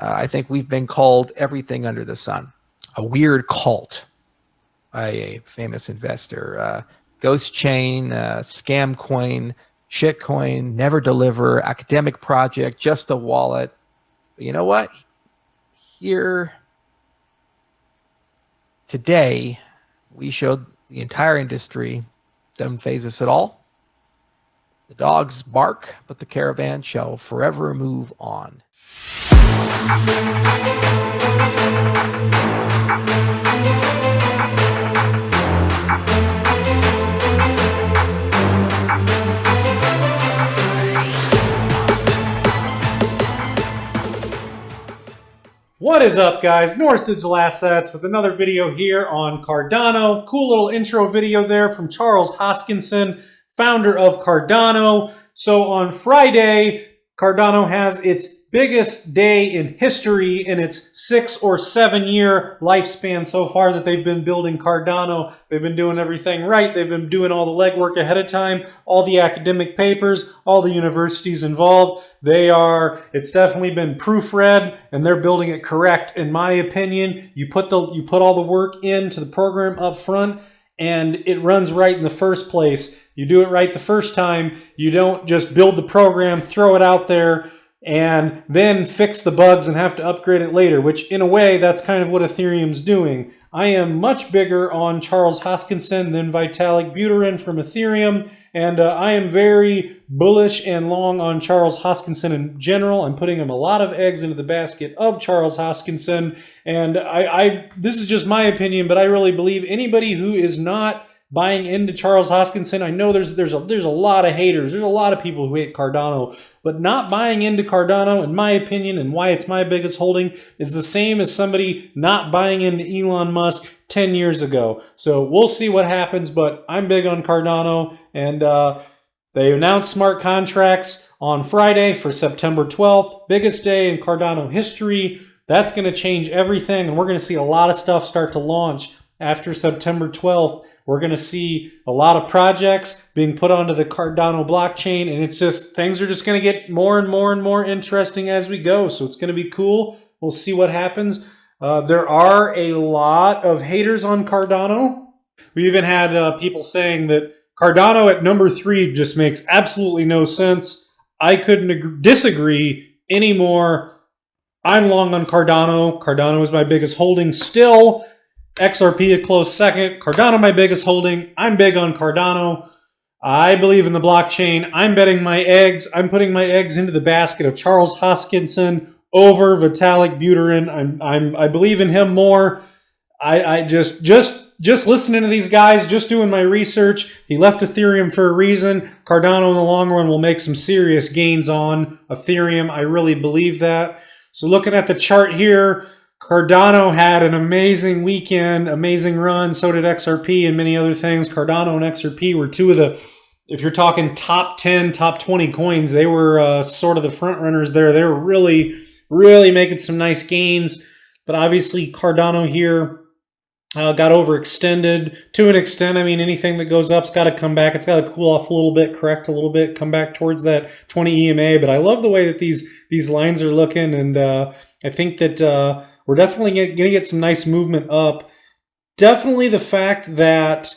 I think we've been called everything under the sun. A weird cult by a famous investor. Ghost chain, scam coin, shit coin, never deliver, academic project, just a wallet. But you know what? Here today, we showed the entire industry doesn't faze us at all. The dogs bark, but the caravan shall forever move on. What is up, guys? Norris Digital Assets with another video here on Cardano. Cool little intro video there from Charles Hoskinson, founder of Cardano. So on Friday, Cardano has its biggest day in history in its 6 or 7 year lifespan so far that they've been building Cardano. They've been doing everything right. They've been doing all the legwork ahead of time, all the academic papers, all the universities involved. It's definitely been proofread, and they're building it correct, in my opinion. You put all the work into the program up front, and it runs right in the first place. You do it right the first time. You don't just build the program, throw it out there, and then fix the bugs and have to upgrade it later, which in a way, that's kind of what Ethereum's doing. I am much bigger on Charles Hoskinson than Vitalik Buterin from Ethereum, and I am very bullish and long on Charles Hoskinson in general. I'm putting him a lot of eggs into the basket of Charles Hoskinson, and this is just my opinion, but I really believe anybody who is not buying into Charles Hoskinson, I know there's a lot of haters. There's a lot of people who hate Cardano, but not buying into Cardano, in my opinion, and why it's my biggest holding, is the same as somebody not buying into Elon Musk 10 years ago. So we'll see what happens, but I'm big on Cardano, and they announced smart contracts on Friday for September 12th, biggest day in Cardano history. That's going to change everything, and we're going to see a lot of stuff start to launch after September 12th. We're going to see a lot of projects being put onto the Cardano blockchain, and it's just, things are just going to get more and more and more interesting as we go. So it's going to be cool. We'll see what happens. There are a lot of haters on Cardano. We even had people saying that Cardano at number 3 just makes absolutely no sense. I couldn't disagree anymore. I'm long on Cardano. Cardano is my biggest holding still. XRP a close second. Cardano my biggest holding. I'm big on Cardano. I believe in the blockchain. I'm betting my eggs. I'm putting my eggs into the basket of Charles Hoskinson over Vitalik Buterin. I believe in him more. I just listening to these guys, just doing my research. He left Ethereum for a reason. Cardano in the long run will make some serious gains on Ethereum. I really believe that. So looking at the chart here, Cardano had an amazing weekend, amazing run. So did XRP and many other things. Cardano and XRP were two of the, if you're talking top 10, top 20 coins, they were sort of the front runners there. They were really, really making some nice gains. But obviously Cardano here got overextended to an extent. I mean, anything that goes up's got to come back. It's got to cool off a little bit, correct a little bit, come back towards that 20 EMA. But I love the way that these lines are looking, and I think that we're definitely going to get some nice movement up. Definitely the fact that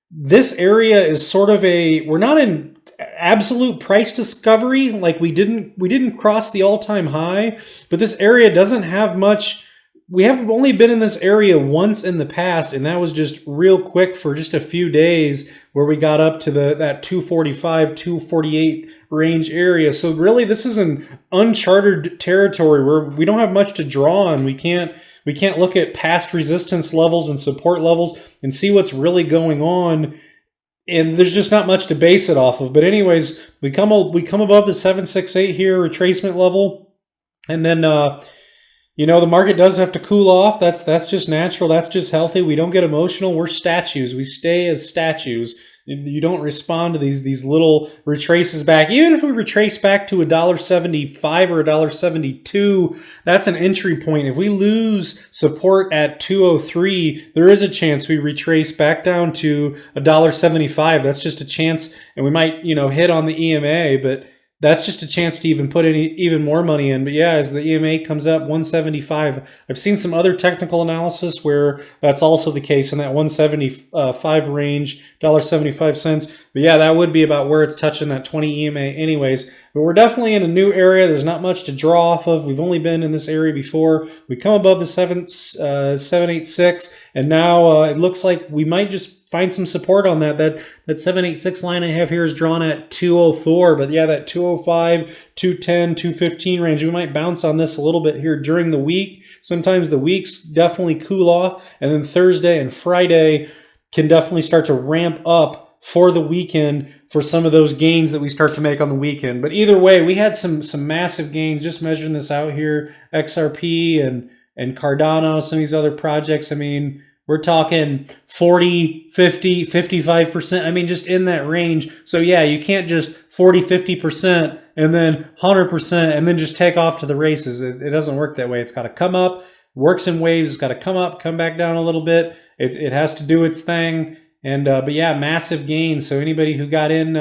this area is sort of we're not in absolute price discovery. Like we didn't cross the all-time high, but this area doesn't have much. We have only been in this area once in the past, and that was just real quick for just a few days where we got up to that 245, 248 range area. So really this is an uncharted territory where we don't have much to draw on. We can't look at past resistance levels and support levels and see what's really going on. And there's just not much to base it off of. But anyways, we come above the 768 here, retracement level, and then you know, the market does have to cool off. That's just natural. That's just healthy. We don't get emotional. We're statues. We stay as statues. You don't respond to these little retraces back. Even if we retrace back to $1.75 or $1.72, that's an entry point. If we lose support at 203, there is a chance we retrace back down to $1.75. That's just a chance, and we might, you know, hit on the EMA, but that's just a chance to even put even more money in. But yeah, as the EMA comes up, 175. I've seen some other technical analysis where that's also the case in that 175 range, $1.75. But yeah, that would be about where it's touching that 20 EMA anyways. But we're definitely in a new area. There's not much to draw off of. We've only been in this area before. We come above the 786, and now it looks like we might just find some support on that. That 786 line I have here is drawn at 204, but yeah, that 205, 210, 215 range, we might bounce on this a little bit here during the week. Sometimes the weeks definitely cool off, and then Thursday and Friday can definitely start to ramp up for the weekend for some of those gains that we start to make on the weekend. But either way, we had some massive gains. Just measuring this out here, XRP and Cardano, some of these other projects. I mean, we're talking 40, 50, 55%. I mean, just in that range. So yeah, you can't just 40, 50% and then 100% and then just take off to the races. It doesn't work that way. It's got to come up, works in waves. It's got to come up, come back down a little bit. It has to do its thing. And but yeah, massive gains. So anybody who got in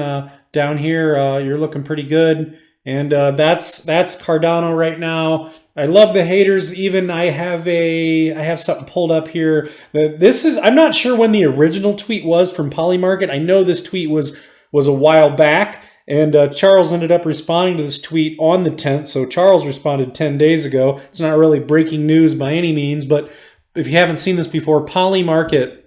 down here, you're looking pretty good. And that's Cardano right now. I love the haters. Even I have something pulled up here. This is, I'm not sure when the original tweet was from Polymarket. I know this tweet was a while back, and Charles ended up responding to this tweet on the 10th. So Charles responded 10 days ago. It's not really breaking news by any means, but if you haven't seen this before, Polymarket.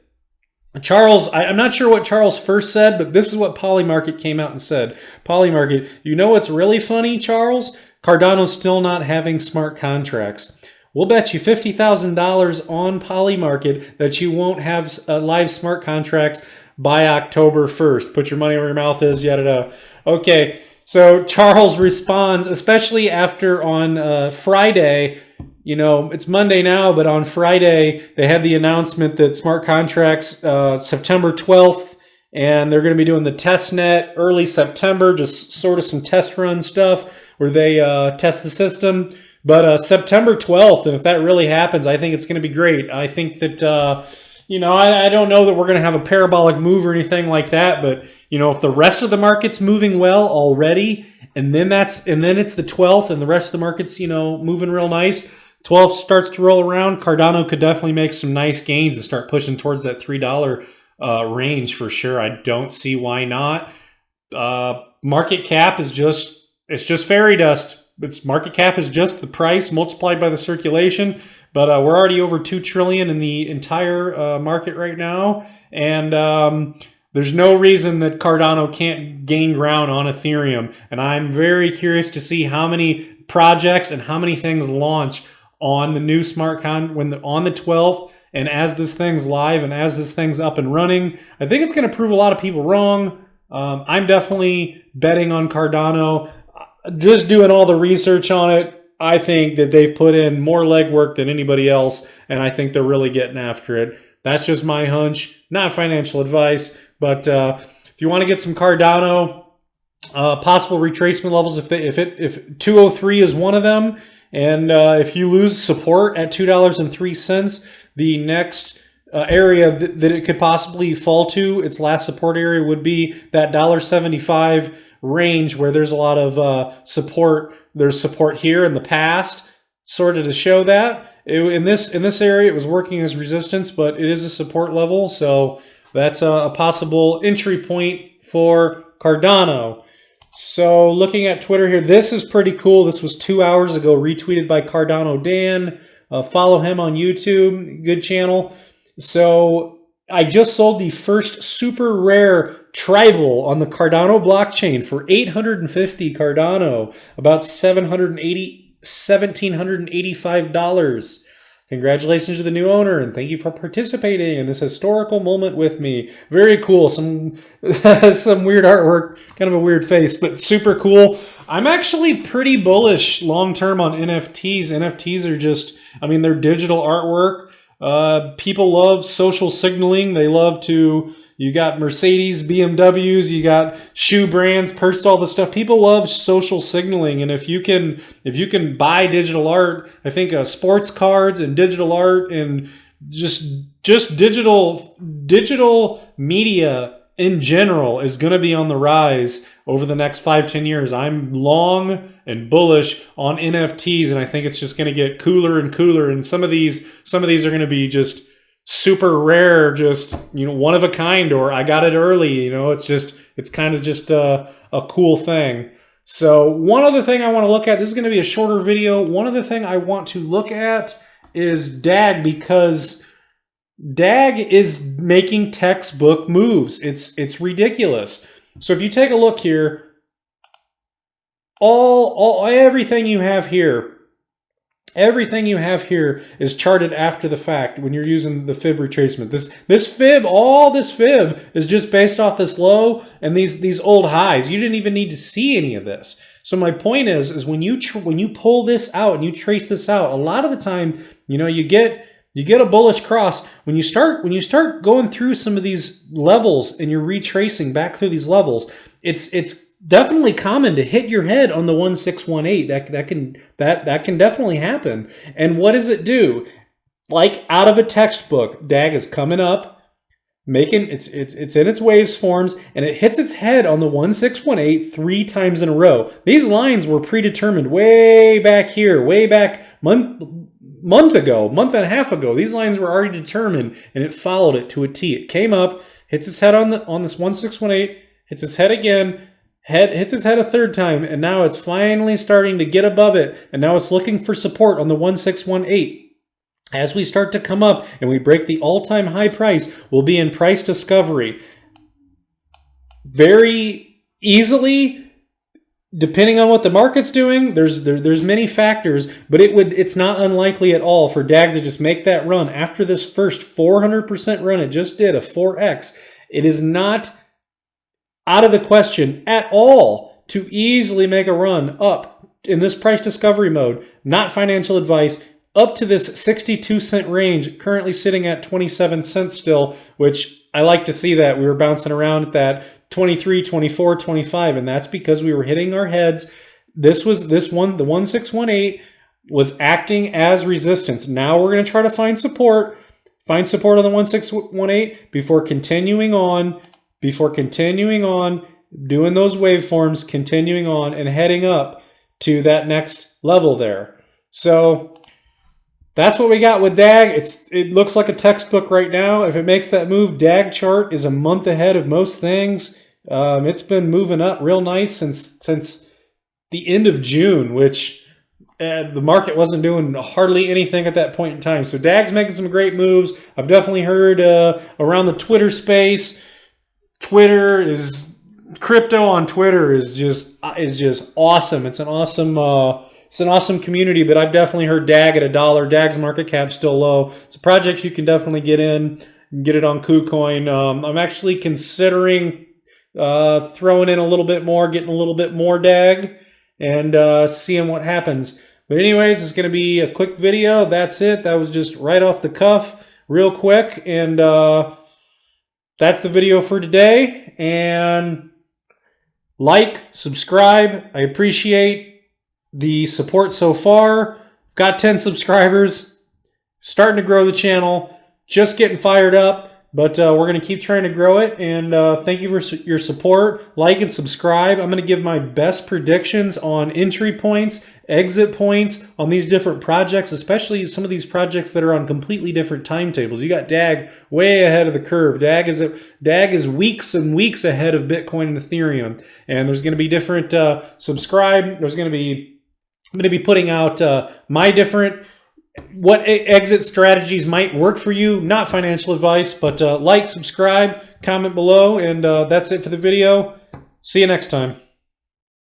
Charles, I'm not sure what Charles first said, but this is what Polymarket came out and said. Polymarket, you know what's really funny, Charles? Cardano's still not having smart contracts. We'll bet you $50,000 on Polymarket that you won't have live smart contracts by October 1st. Put your money where your mouth is, yada yada. Okay, so Charles responds, especially after on Friday. You know, it's Monday now, but on Friday, they had the announcement that smart contracts, September 12th, and they're going to be doing the test net early September, just sort of some test run stuff where they test the system. But September 12th, and if that really happens, I think it's going to be great. I think that, you know, I don't know that we're going to have a parabolic move or anything like that, but, you know, if the rest of the market's moving well already, and then it's the 12th, and the rest of the market's, you know, moving real nice, 12 starts to roll around, Cardano could definitely make some nice gains and start pushing towards that $3 range for sure. I don't see why not. Market cap is just, it's just fairy dust. Its market cap is just the price multiplied by the circulation. But we're already over 2 trillion in the entire market right now. And there's no reason that Cardano can't gain ground on Ethereum. And I'm very curious to see how many projects and how many things launch on the new smart on the 12th, and as this thing's live and as this thing's up and running. I think it's going to prove a lot of people wrong. I'm definitely betting on Cardano. Just doing all the research on it, I think that they've put in more legwork than anybody else, and I think they're really getting after it. That's just my hunch, not financial advice. But if you want to get some Cardano, possible retracement levels, if 203 is one of them, and if you lose support at $2.03, the next area that it could possibly fall to, its last support area, would be that $1.75 range, where there's a lot of support. There's support here in the past, sort of to show that. In this area, it was working as resistance, but it is a support level, so that's a possible entry point for Cardano. So looking at Twitter here, this is pretty cool. This was 2 hours ago, retweeted by Cardano Dan. Follow him on YouTube, good channel. So I just sold the first super rare tribal on the Cardano blockchain for 850 Cardano, about $1,785. Congratulations to the new owner, and thank you for participating in this historical moment with me. Very cool. Some weird artwork, kind of a weird face, but super cool. I'm actually pretty bullish long-term on NFTs. NFTs are just, I mean, they're digital artwork. People love social signaling. They love to, you got Mercedes, BMWs, you got shoe brands, purse, all this stuff. People love social signaling, and if you can buy digital art, I think sports cards and digital art and just digital media in general is going to be on the rise over the next 5-10 years. I'm long and bullish on NFTs, and I think it's just going to get cooler and cooler. And some of these are going to be just super rare, just, you know, one of a kind, or I got it early. You know, it's kind of just a cool thing. So one other thing I want to look at, this is going to be a shorter video. One other thing I want to look at is DAG, because DAG is making textbook moves. It's ridiculous. So if you take a look here, everything you have here is charted after the fact when you're using the fib retracement. This fib is just based off this low and these old highs. You didn't even need to see any of this. So my point is when you pull this out and you trace this out, a lot of the time, you know, you get a bullish cross. When you start going through some of these levels and you're retracing back through these levels, it's definitely common to hit your head on the 1618. That can definitely happen. And what does it do? Like out of a textbook, DAG is coming up, making it's in its waves forms, and it hits its head on the 1618 3 times in a row. These lines were predetermined way back here, way back month and a half ago. These lines were already determined, and it followed it to a T. It came up, hits its head on this 1618, hits its head again, hits its head a third time, and now it's finally starting to get above it, and now it's looking for support on the 1618. As we start to come up and we break the all-time high price, we'll be in price discovery. Very easily, depending on what the market's doing, there's many factors, but it's not unlikely at all for DAG to just make that run after this first 400% run it just did, a 4x. It is not out of the question at all to easily make a run up in this price discovery mode, not financial advice, up to this 62 cent range, currently sitting at 27 cents still, which I like to see that. We were bouncing around at that 23, 24, 25, and that's because we were hitting our heads. The 1618 was acting as resistance. Now we're going to try to find support on the 1618 before continuing on, doing those waveforms, continuing on and heading up to that next level there. So that's what we got with DAG. It looks like a textbook right now. If it makes that move, DAG chart is a month ahead of most things. It's been moving up real nice since the end of June, which the market wasn't doing hardly anything at that point in time. So DAG's making some great moves. I've definitely heard around the Twitter space. Crypto on Twitter is just awesome. It's an awesome community, but I've definitely heard DAG at $1. DAG's market cap's still low. It's a project you can definitely get in, get it on KuCoin. I'm actually considering throwing in a little bit more, getting a little bit more DAG, and seeing what happens. But anyways, it's going to be a quick video. That's it. That was just right off the cuff, real quick, and that's the video for today. And like, subscribe. I appreciate the support so far. Got 10 subscribers, starting to grow the channel, just getting fired up, but we're going to keep trying to grow it. And thank you for your support. Like and subscribe. I'm going to give my best predictions on entry points, exit points on these different projects, especially some of these projects that are on completely different timetables. You got DAG way ahead of the curve. DAG is weeks and weeks ahead of Bitcoin and Ethereum. And there's going to be different subscribe. I'm going to be putting out my different what exit strategies might work for you. Not financial advice, but like, subscribe, comment below, and that's it for the video. See you next time.